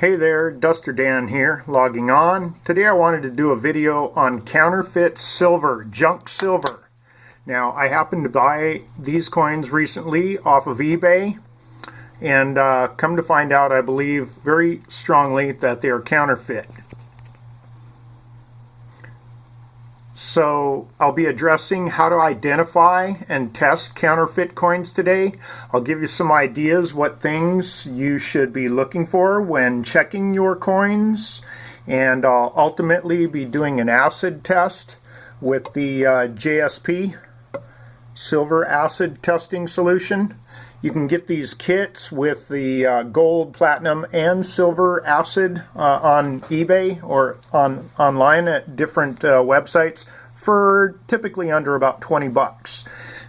Hey there, Duster Dan here, logging on. Today I wanted to do a video on counterfeit silver, junk silver. Now, I happened to buy these coins recently off of eBay, and come to find out, I believe very strongly that they are counterfeit. So I'll be addressing how to identify and test counterfeit coins today. I'll give you some ideas what things you should be looking for when checking your coins, and I'll ultimately be doing an acid test with the JSP silver acid testing solution. You can get these kits with the gold, platinum, and silver acid on eBay or online at different websites for typically under about 20 bucks.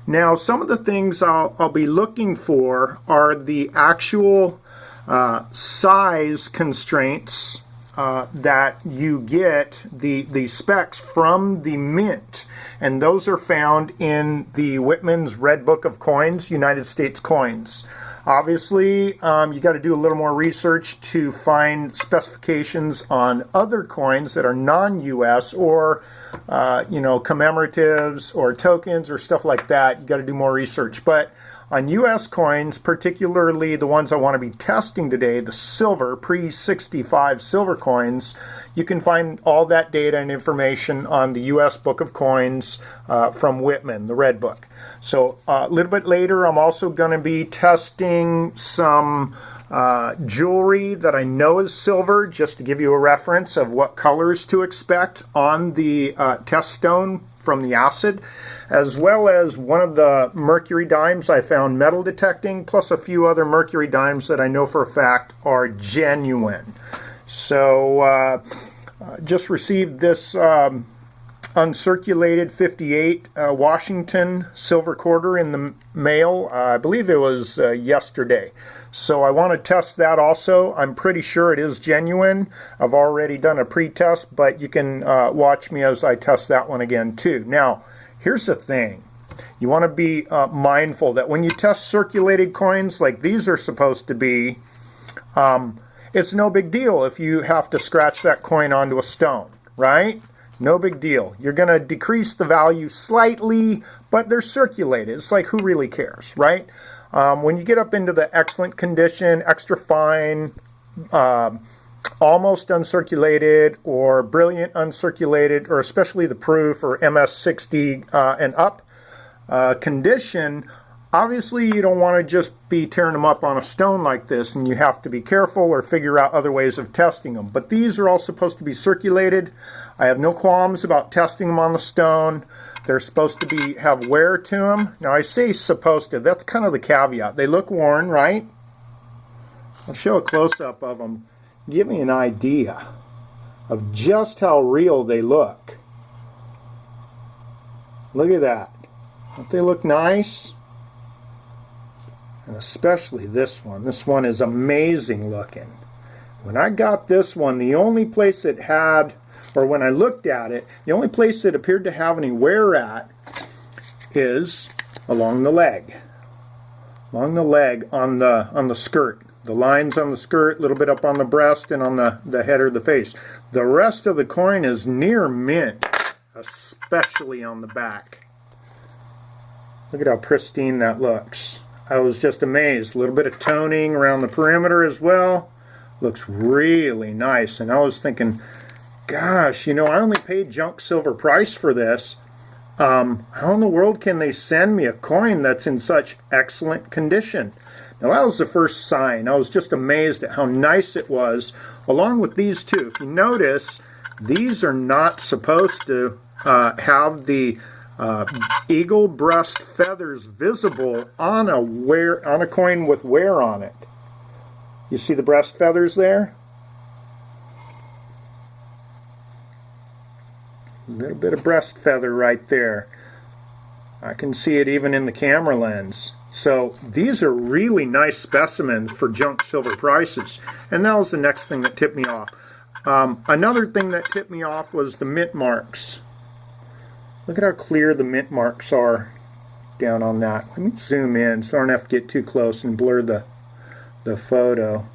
Now, some of the things I'll be looking for are the actual size constraints that you get, the specs from the mint, and those are found in the Whitman's Redbook of Coins, United States coins. Obviously, you got to do a little more research to find specifications on other coins that are non-US or commemoratives or tokens or stuff like that. You got to do more research. But on US coins, particularly the ones I want to be testing today, the silver, pre-65 silver coins, you can find all that data and information on the US Book of Coins from Whitman, the Red Book. So a little bit later, I'm also going to be testing some jewelry that I know is silver, just to give you a reference of what colors to expect on the test stone from the acid, as well as one of the Mercury Dimes I found metal detecting, plus a few other Mercury Dimes that I know for a fact are genuine. So just received this Uncirculated 58 Washington silver quarter in the mail. I believe it was yesterday. So I want to test that also. I'm pretty sure it is genuine. I've already done a pre-test, but you can watch me as I test that one again too. Now, here's the thing. You want to be mindful that when you test circulated coins like these are supposed to be, it's no big deal if you have to scratch that coin onto a stone, right? No big deal. You're going to decrease the value slightly, but they're circulated. It's like, who really cares, right? When you get up into the excellent condition, extra fine, almost uncirculated, or brilliant uncirculated, or especially the proof or MS60 and up condition, obviously you don't want to just be tearing them up on a stone like this, and you have to be careful or figure out other ways of testing them. But these are all supposed to be circulated. I have no qualms about testing them on the stone. They're supposed to have wear to them. Now, I say supposed to. That's kind of the caveat. They look worn, right? I'll show a close-up of them. Give me an idea of just how real they look. Look at that. Don't they look nice? And especially this one. This one is amazing looking. When I got this one, the only place it had, or when I looked at it, the only place it appeared to have any wear at is along the leg. Along the leg on the skirt. The lines on the skirt, a little bit up on the breast and on the head or the face. The rest of the coin is near mint, especially on the back. Look at how pristine that looks. I was just amazed. A little bit of toning around the perimeter as well. Looks really nice. And I was thinking, gosh, I only paid junk silver price for this. How in the world can they send me a coin that's in such excellent condition? Now, that was the first sign. I was just amazed at how nice it was, along with these two. If you notice, these are not supposed to have the eagle breast feathers visible on a coin with wear on it. You see the breast feathers there? A little bit of breast feather right there. I can see it even in the camera lens. So these are really nice specimens for junk silver prices. And that was the next thing that tipped me off. Another thing that tipped me off was the mint marks. Look at how clear the mint marks are down on that. Let me zoom in so I don't have to get too close and blur the photo.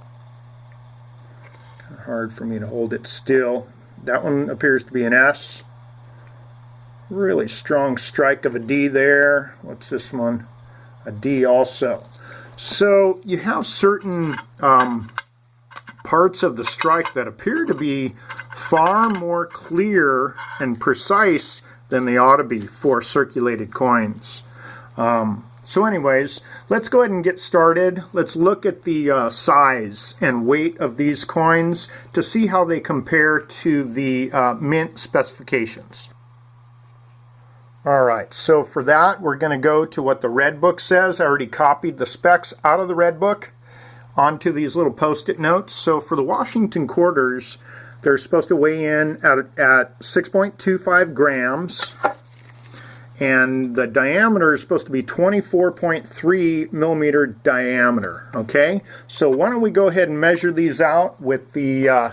hard for me to hold it still. That one appears to be an S. Really strong strike of a D there. What's this one? A D also. So you have certain parts of the strike that appear to be far more clear and precise than they ought to be for circulated coins. So anyways, let's go ahead and get started. Let's look at the size and weight of these coins to see how they compare to the mint specifications. Alright, so for that we're going to go to what the Redbook says. I already copied the specs out of the Redbook onto these little post-it notes. So for the Washington quarters, they're supposed to weigh in at 6.25 grams. And the diameter is supposed to be 24.3 millimeter diameter. Okay, so why don't we go ahead and measure these out with the I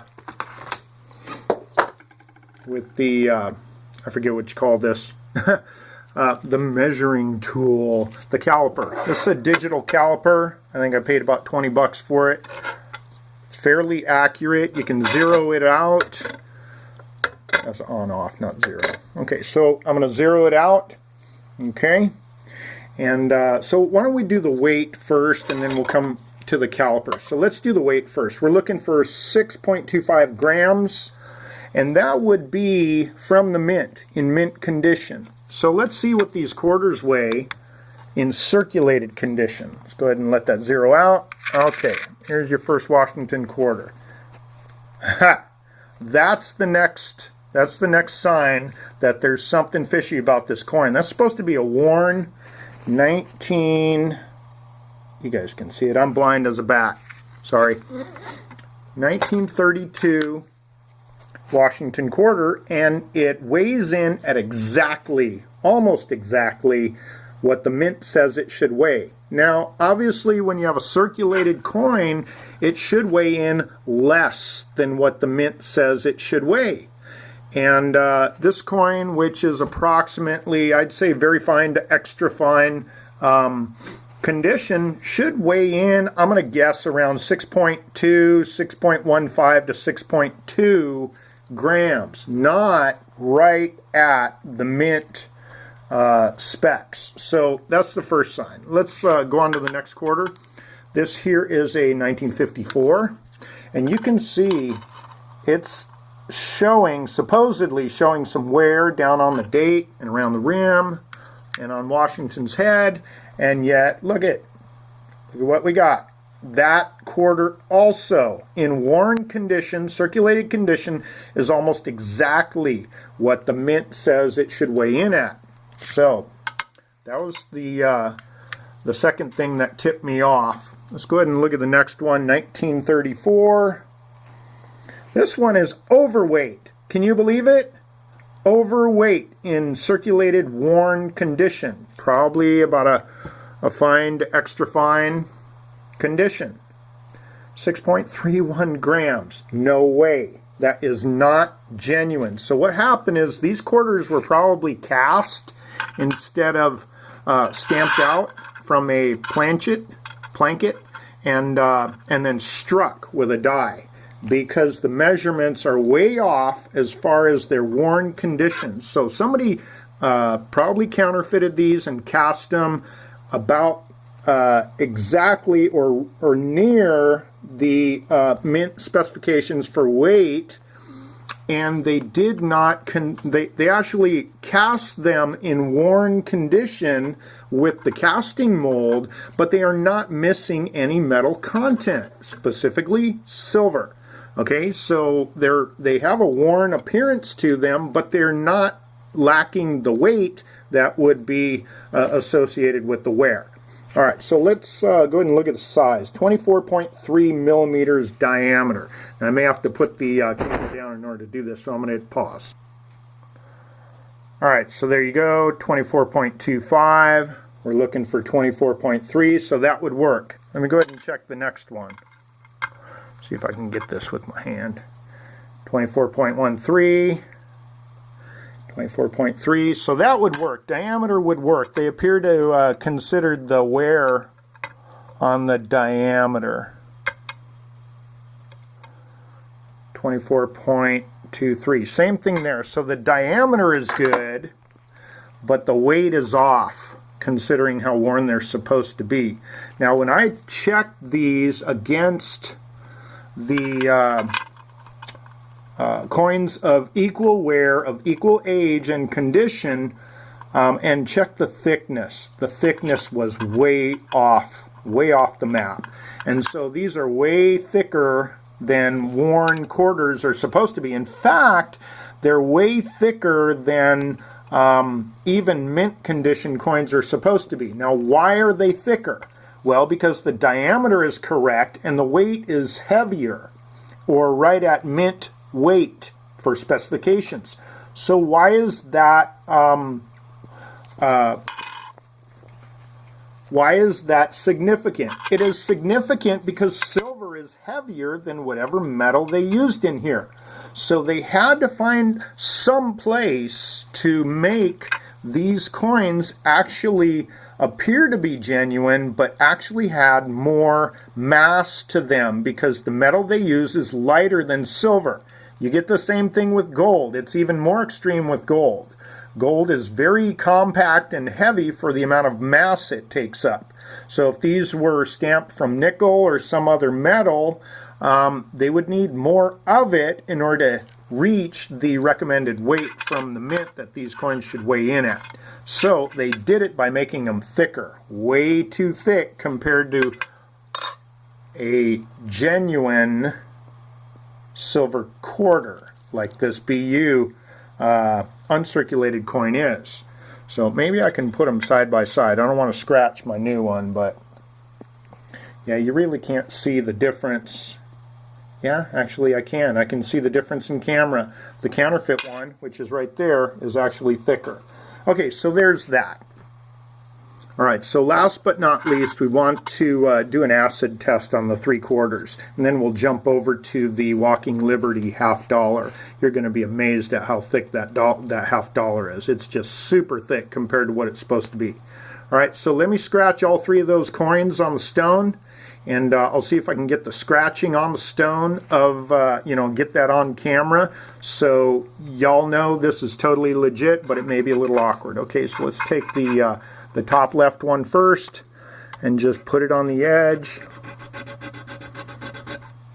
forget what you call this, the measuring tool, the caliper. This is a digital caliper. I think I paid about 20 bucks for it. It's fairly accurate. You can zero it out. That's on off, not zero. Okay, so I'm going to zero it out. Okay, and so why don't we do the weight first, and then we'll come to the caliper. So let's do the weight first. We're looking for 6.25 grams, and that would be from the mint, in mint condition. So let's see what these quarters weigh in circulated condition. Let's go ahead and let that zero out. Okay, here's your first Washington quarter. Ha! That's the next sign that there's something fishy about this coin. That's supposed to be a worn 19... You guys can see it. I'm blind as a bat. Sorry. 1932 Washington quarter, and it weighs in at exactly, almost exactly, what the mint says it should weigh. Now, obviously, when you have a circulated coin, it should weigh in less than what the mint says it should weigh. And this coin, which is approximately, I'd say, very fine to extra fine condition, should weigh in, I'm going to guess, around 6.2, 6.15 to 6.2 grams. Not right at the mint specs. So that's the first sign. Let's go on to the next quarter. This here is a 1954. And you can see it's supposedly showing some wear down on the date and around the rim and on Washington's head, and yet look at what we got. That quarter also in worn condition, circulated condition, is almost exactly what the mint says it should weigh in at. So that was the second thing that tipped me off. Let's go ahead and look at the next one, 1934. This one is overweight. Can you believe it? Overweight in circulated worn condition. Probably about a fine to extra fine condition. 6.31 grams. No way. That is not genuine. So what happened is these quarters were probably cast instead of stamped out from a blanket and then struck with a die, because the measurements are way off as far as their worn conditions. So somebody probably counterfeited these and cast them about exactly or near the mint specifications for weight, and they did not, they actually cast them in worn condition with the casting mold, but they are not missing any metal content, specifically silver. Okay, so they have a worn appearance to them, but they're not lacking the weight that would be associated with the wear. All right, so let's go ahead and look at the size. 24.3 millimeters diameter. Now, I may have to put the camera down in order to do this, so I'm going to hit pause. All right, so there you go, 24.25. We're looking for 24.3, so that would work. Let me go ahead and check the next one. See if I can get this with my hand. 24.13. 24.3, so that would work. Diameter would work. They appear to consider the wear on the diameter. 24.23. Same thing there. So the diameter is good, but the weight is off, considering how worn they're supposed to be. Now, when I checked these against the coins of equal wear, of equal age and condition, and checked the thickness was way off the map. And so these are way thicker than worn quarters are supposed to be. In fact, they're way thicker than even mint condition coins are supposed to be. Now, why are they thicker? Well, because the diameter is correct and the weight is heavier, or right at mint weight for specifications. So why is that significant? It is significant because silver is heavier than whatever metal they used in here. So they had to find some place to make these coins actually appear to be genuine, but actually had more mass to them because the metal they use is lighter than silver. You get the same thing with gold. It's even more extreme with gold. Gold is very compact and heavy for the amount of mass it takes up. So if these were stamped from nickel or some other metal, they would need more of it in order to reach the recommended weight from the mint that these coins should weigh in at. So they did it by making them thicker, way too thick compared to a genuine silver quarter like this BU uncirculated coin is. So maybe I can put them side by side. I don't want to scratch my new one, but yeah, you really can't see the difference. Yeah, actually I can. I can see the difference in camera. The counterfeit one, which is right there, is actually thicker. Okay, so there's that. All right, so last but not least, we want to do an acid test on the 3/4, and then we'll jump over to the Walking Liberty $1/2. You're going to be amazed at how thick that $1/2 is. It's just super thick compared to what it's supposed to be. All right, so let me scratch all 3 of those coins on the stone, and I'll see if I can get the scratching on the stone of, get that on camera, so y'all know this is totally legit, but it may be a little awkward. Okay, so let's take the top left one first and just put it on the edge.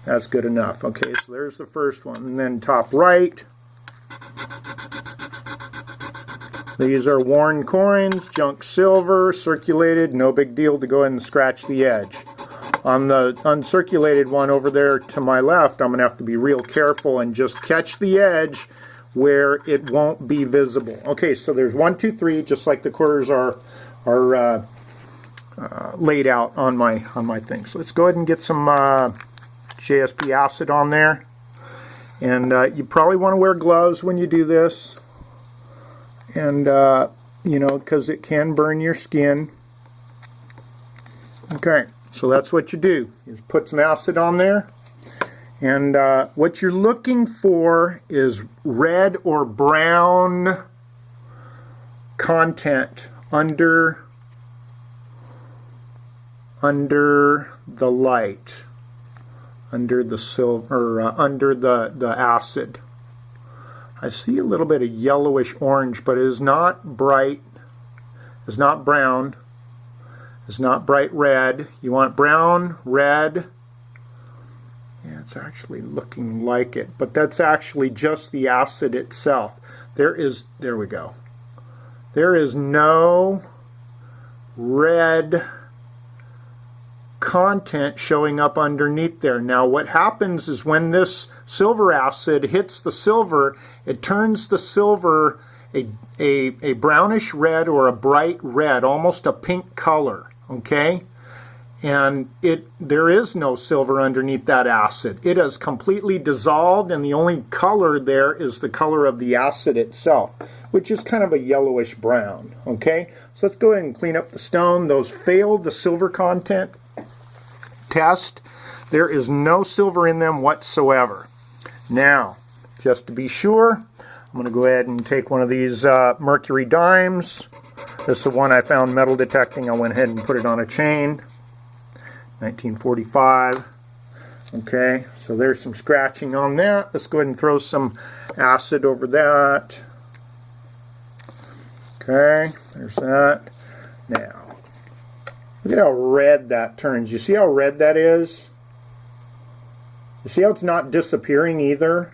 That's good enough. Okay, so there's the first one. And then top right. These are worn coins, junk silver, circulated, no big deal to go ahead and scratch the edge. On the uncirculated one over there to my left, I'm going to have to be real careful and just catch the edge where it won't be visible. Okay, so there's 1, 2, 3, just like the quarters are laid out on my thing. So let's go ahead and get some JSP acid on there. And you probably want to wear gloves when you do this, and because it can burn your skin. Okay, so that's what you do, is put some acid on there. And what you're looking for is red or brown content under the light, under the silver, under the acid. I see a little bit of yellowish orange, but it is not bright, it's not brown, it's not bright red. You want brown, red. Yeah, it's actually looking like it, but that's actually just the acid itself. There we go. There is no red content showing up underneath there. Now what happens is when this silver acid hits the silver, it turns the silver a brownish red or a bright red, almost a pink color, okay? And there is no silver underneath that acid. It has completely dissolved, and the only color there is the color of the acid itself, which is kind of a yellowish brown, okay? So let's go ahead and clean up the stone. Those failed the silver content test. There is no silver in them whatsoever. Now, just to be sure, I'm going to go ahead and take one of these Mercury Dimes. This is the one I found metal detecting. I went ahead and put it on a chain. 1945. Okay, so there's some scratching on that. Let's go ahead and throw some acid over that. Okay, there's that. Now, look at how red that turns. You see how red that is? You see how it's not disappearing either?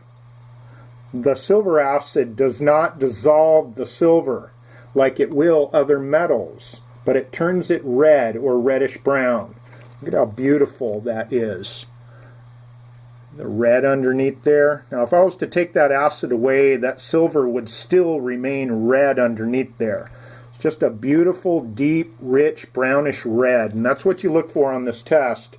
The silver acid does not dissolve the silver like it will other metals, but it turns it red or reddish brown. Look at how beautiful that is. The red underneath there. Now if I was to take that acid away, that silver would still remain red underneath there. It's just a beautiful, deep, rich, brownish red. And that's what you look for on this test.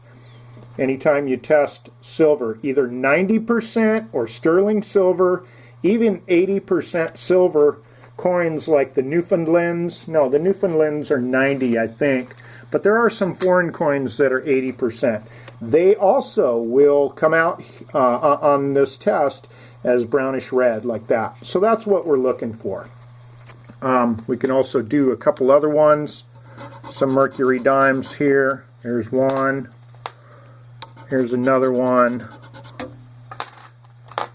Anytime you test silver, either 90% or sterling silver, even 80% silver coins like the Newfoundlands. No, the Newfoundlands are 90, I think. But there are some foreign coins that are 80%. They also will come out on this test as brownish red like that. So that's what we're looking for. We can also do a couple other ones. Some Mercury Dimes here. Here's one. Here's another one.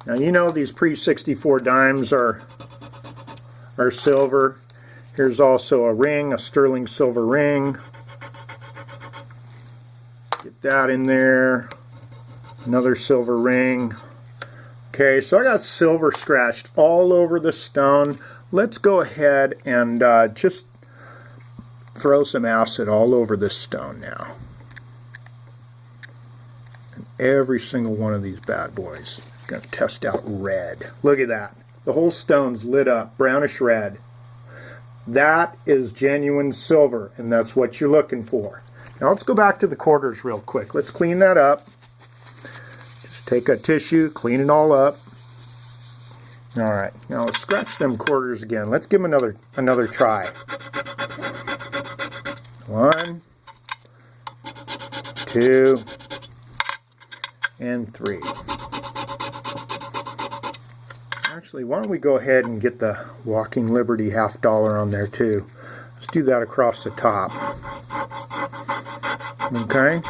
Now you know these pre-64 dimes are silver. Here's also a ring, a sterling silver ring. Get that in there. Another silver ring. Okay, so I got silver scratched all over the stone. Let's go ahead and just throw some acid all over this stone now. And every single one of these bad boys is going to test out red. Look at that. The whole stone's lit up, brownish red. That is genuine silver, and that's what you're looking for. Now let's go back to the quarters real quick. Let's clean that up. Just take a tissue, clean it all up. All right, now let's scratch them quarters again. Let's give them another try. 1, 2, and 3. Actually, why don't we go ahead and get the Walking Liberty $50 on there too. Let's do that across the top. Okay.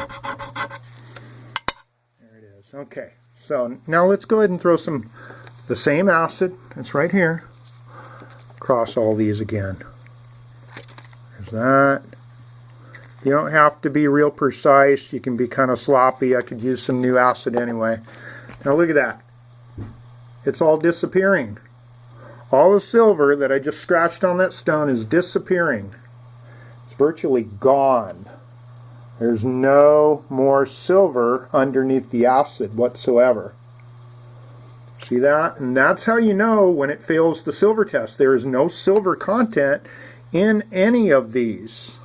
There it is. Okay. So now let's go ahead and throw the same acid that's right here across all these again. There's that. You don't have to be real precise. You can be kind of sloppy. I could use some new acid anyway. Now look at that. It's all disappearing. All the silver that I just scratched on that stone is disappearing. It's virtually gone. There's no more silver underneath the acid whatsoever. See that? And that's how you know when it fails the silver test. There is no silver content in any of these.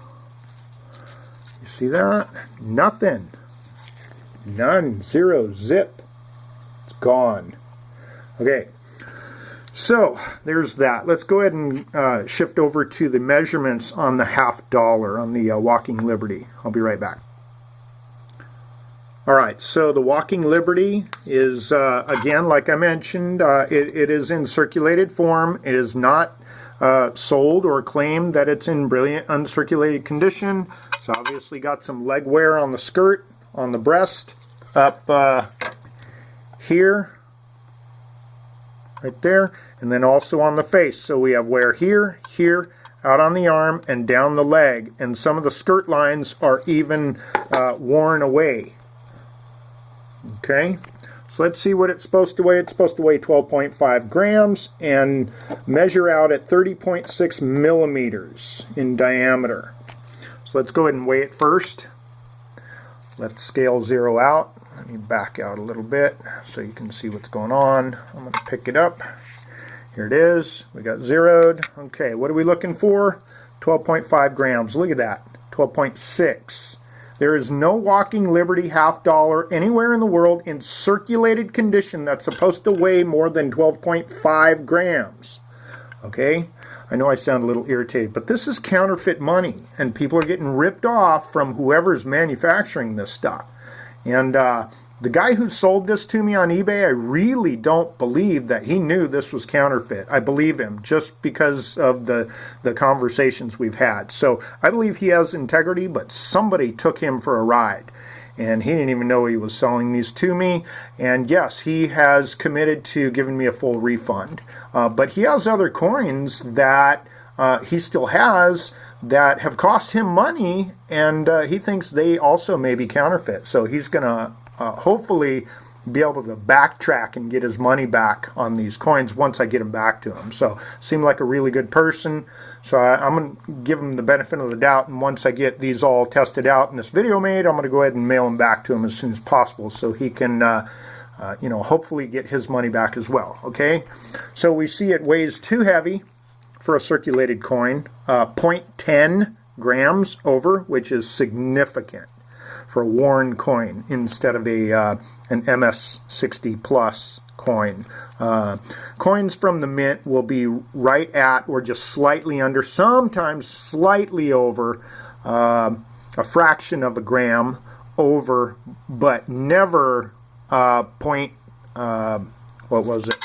You see that? Nothing. None. Zero. Zip. It's gone. Okay. So there's that. Let's go ahead and shift over to the measurements on the $50 on the Walking Liberty. I'll be right back. Alright, so the Walking Liberty is, again, like I mentioned, it is in circulated form. It is not sold or claimed that it's in brilliant uncirculated condition. It's obviously got some leg wear on the skirt, on the breast, up here, right there, and then also on the face. So we have wear here, here, out on the arm, and down the leg. And some of the skirt lines are even worn away. Okay, so let's see what it's supposed to weigh. It's supposed to weigh 12.5 grams and measure out at 30.6 millimeters in diameter. So let's go ahead and weigh it first. Let's scale 0 out. Let me back out a little bit so you can see what's going on. I'm going to pick it up. Here it is. We got zeroed. Okay, what are we looking for? 12.5 grams. Look at that. 12.6. There is no Walking Liberty $50 anywhere in the world in circulated condition that's supposed to weigh more than 12.5 grams. Okay? I know I sound a little irritated, but this is counterfeit money, and people are getting ripped off from whoever's manufacturing this stuff. And the guy who sold this to me on eBay, I really don't believe that he knew this was counterfeit. I believe him just because of the conversations we've had. So I believe he has integrity, but somebody took him for a ride. and he didn't even know he was selling these to me. And yes, he has committed to giving me a full refund. But he has other coins that he still has that have cost him money, and he thinks they also may be counterfeit. So he's going to hopefully be able to backtrack and get his money back on these coins once I get them back to him. So seemed like a really good person. So I'm going to give him the benefit of the doubt, and once I get these all tested out and this video made, I'm going to go ahead and mail them back to him as soon as possible so he can you know, hopefully get his money back as well. Okay, so we see it weighs too heavy for a circulated coin, 0.10 grams over, which is significant for a worn coin instead of a an MS60 plus coin. Coins from the mint will be right at or just slightly under, sometimes slightly over, a fraction of a gram over, but never what was it?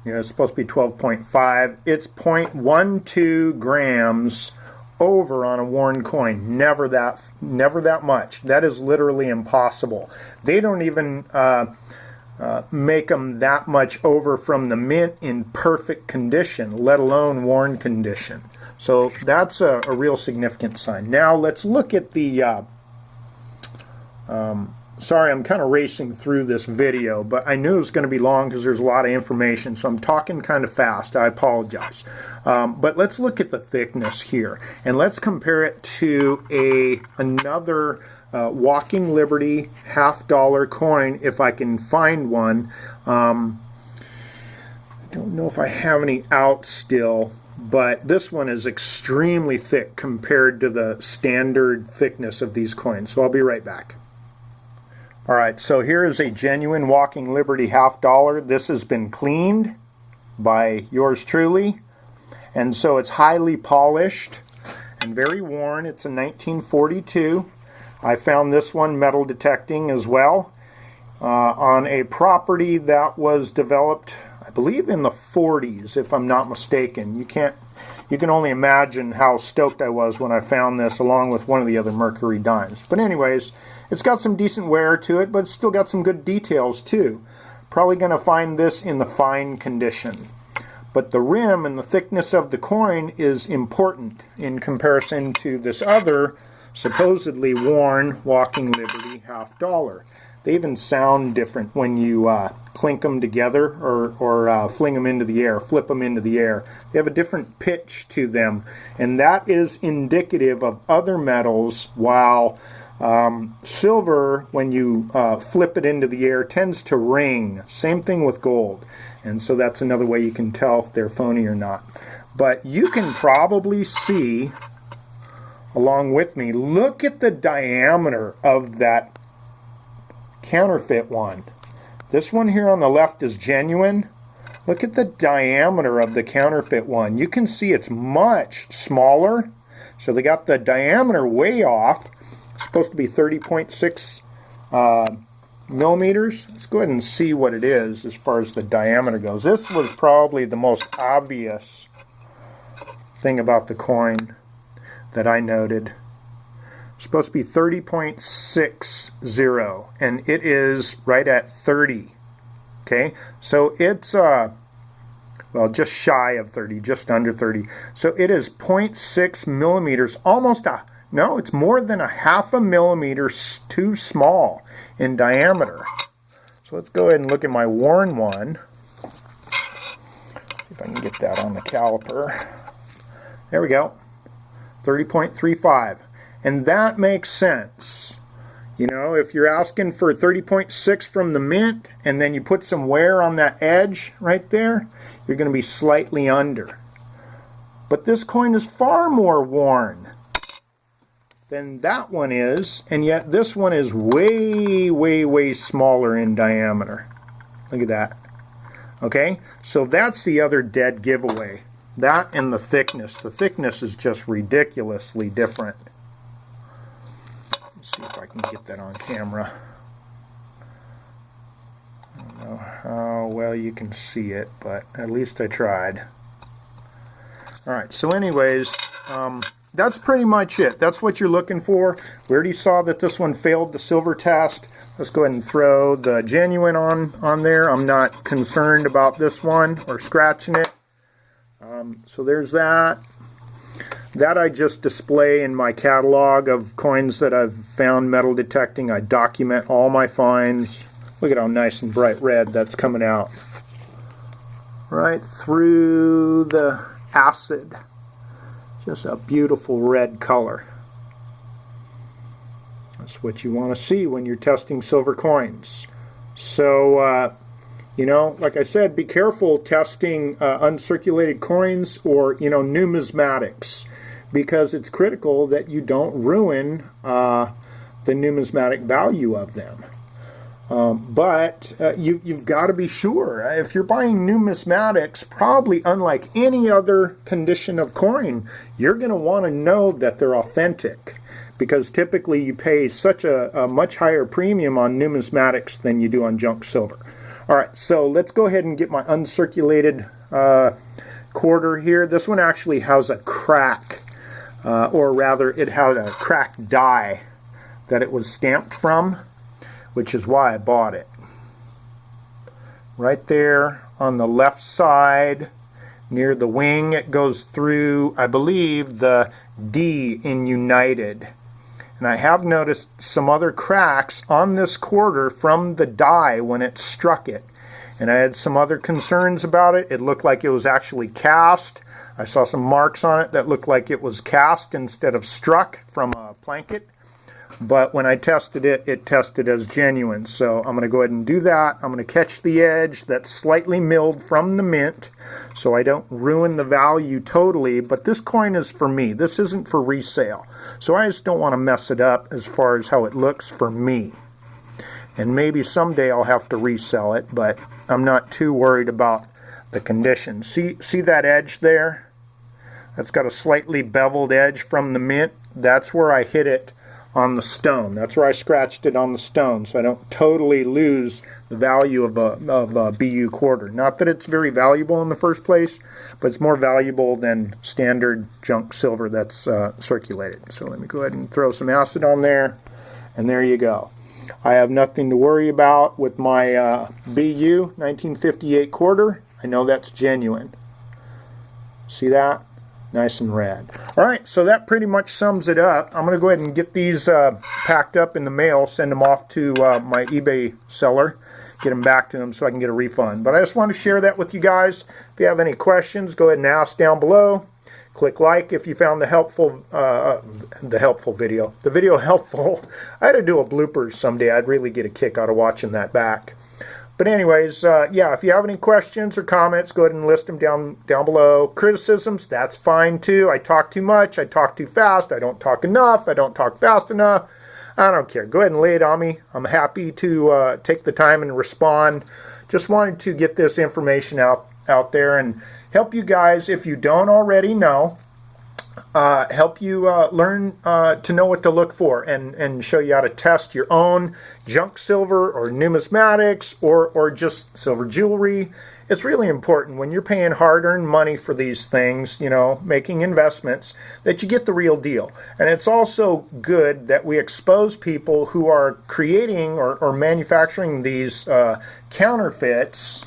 Yeah, it's supposed to be 12.5. It's 0.12 grams over on a worn coin. Never that much. That is literally impossible. They don't even make them that much over from the mint in perfect condition, let alone worn condition. So that's a real significant sign. Now let's look at the sorry, I'm kind of racing through this video, but I knew it was going to be long because there's a lot of information, so I'm talking kind of fast. I apologize. But let's look at the thickness here, and let's compare it to another Walking Liberty $50 coin, if I can find one. I don't know if I have any out still, but this one is extremely thick compared to the standard thickness of these coins. So I'll be right back. Alright, so here is a genuine Walking Liberty $50. This has been cleaned by yours truly, and so it's highly polished and very worn. It's a 1942. I found this one metal detecting as well on a property that was developed, I believe, in the 40s, if I'm not mistaken. You can only imagine how stoked I was when I found this along with one of the other Mercury Dimes. But anyways, it's got some decent wear to it, but it's still got some good details too. Probably going to find this in the fine condition. But the rim and the thickness of the coin is important in comparison to this other supposedly worn Walking Liberty $50. They even sound different when you clink them together or fling them into the air, flip them into the air. They have a different pitch to them, and that is indicative of other metals, while silver, when you flip it into the air, tends to ring. Same thing with gold. And so that's another way you can tell if they're phony or not. But you can probably see, along with me, look at the diameter of that counterfeit one. This one here on the left is genuine. Look at the diameter of the counterfeit one. You can see it's much smaller. So they got the diameter way off. It's supposed to be 30.6 millimeters. Let's go ahead and see what it is as far as the diameter goes. This was probably the most obvious thing about the coin that I noted. It's supposed to be 30.60, and it is right at 30. Okay, so it's well, just shy of 30, just under 30. So it is 0.6 millimeters, almost a, no, it's more than a half a millimeter too small in diameter. So let's go ahead and look at my worn one. See if I can get that on the caliper. There we go, 30.35. And that makes sense. You know, if you're asking for 30.6 from the mint, and then you put some wear on that edge right there, you're going to be slightly under. But this coin is far more worn than that one is, and yet this one is way, way, way smaller in diameter. Look at that. Okay, so that's the other dead giveaway. That and the thickness. The thickness is just ridiculously different. Let's see if I can get that on camera. I don't know how well you can see it, but at least I tried. All right, so anyways, that's pretty much it. That's what you're looking for. We already saw that this one failed the silver test. Let's go ahead and throw the genuine on there. I'm not concerned about this one or scratching it. So there's that. That I just display in my catalog of coins that I've found metal detecting. I document all my finds. Look at how nice and bright red that's coming out. Right through the acid. Just a beautiful red color. That's what you want to see when you're testing silver coins. So, you know, like I said, be careful testing uncirculated coins or, you know, numismatics, because it's critical that you don't ruin the numismatic value of them. But you've got to be sure. If you're buying numismatics, probably unlike any other condition of coin, you're going to want to know that they're authentic, because typically you pay such a much higher premium on numismatics than you do on junk silver. All right, so let's go ahead and get my uncirculated quarter here. This one actually has a crack, or rather it had a cracked die that it was stamped from, which is why I bought it. Right there on the left side, near the wing, it goes through, I believe, the D in United. And I have noticed some other cracks on this quarter from the die when it struck it. And I had some other concerns about it. It looked like it was actually cast. I saw some marks on it that looked like it was cast instead of struck from a planket. But when I tested it, it tested as genuine. So I'm going to go ahead and do that. I'm going to catch the edge that's slightly milled from the mint so I don't ruin the value totally. But this coin is for me. This isn't for resale. So I just don't want to mess it up as far as how it looks for me. And maybe someday I'll have to resell it, but I'm not too worried about the condition. See that edge there? That's got a slightly beveled edge from the mint. That's where I hit it on the stone. That's where I scratched it on the stone, so I don't totally lose the value of a BU quarter. Not that it's very valuable in the first place, but it's more valuable than standard junk silver that's circulated. So let me go ahead and throw some acid on there, and there you go. I have nothing to worry about with my BU 1958 quarter. I know that's genuine. See that? Nice and red. All right, so that pretty much sums it up. I'm going to go ahead and get these packed up in the mail, send them off to my eBay seller, get them back to them so I can get a refund. But I just want to share that with you guys. If you have any questions, go ahead and ask down below. Click like if you found the video helpful. I had to do a bloopers someday. I'd really get a kick out of watching that back. But anyways, yeah, if you have any questions or comments, go ahead and list them down below. Criticisms, that's fine too. I talk too much. I talk too fast. I don't talk enough. I don't talk fast enough. I don't care. Go ahead and lay it on me. I'm happy to take the time and respond. Just wanted to get this information out there and help you guys, if you don't already know, help you learn to know what to look for and show you how to test your own junk silver or numismatics or just silver jewelry. It's really important when you're paying hard-earned money for these things, you know, making investments, that you get the real deal. And it's also good that we expose people who are creating or manufacturing these counterfeits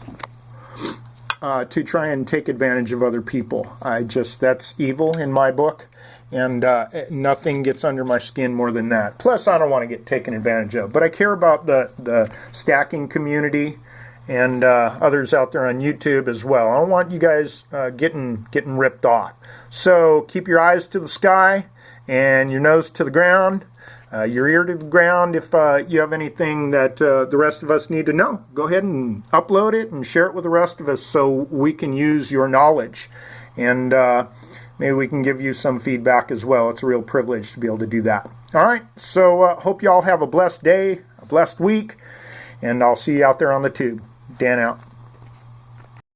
to try and take advantage of other people. That's evil in my book, and nothing gets under my skin more than that. Plus, I don't want to get taken advantage of, but I care about the stacking community and others out there on YouTube as well. I don't want you guys getting ripped off. So keep your eyes to the sky and your nose to the ground. Your ear to the ground. If you have anything that the rest of us need to know, go ahead and upload it and share it with the rest of us so we can use your knowledge. And maybe we can give you some feedback as well. It's a real privilege to be able to do that. All right, so hope you all have a blessed day, a blessed week, and I'll see you out there on the tube. Dan out.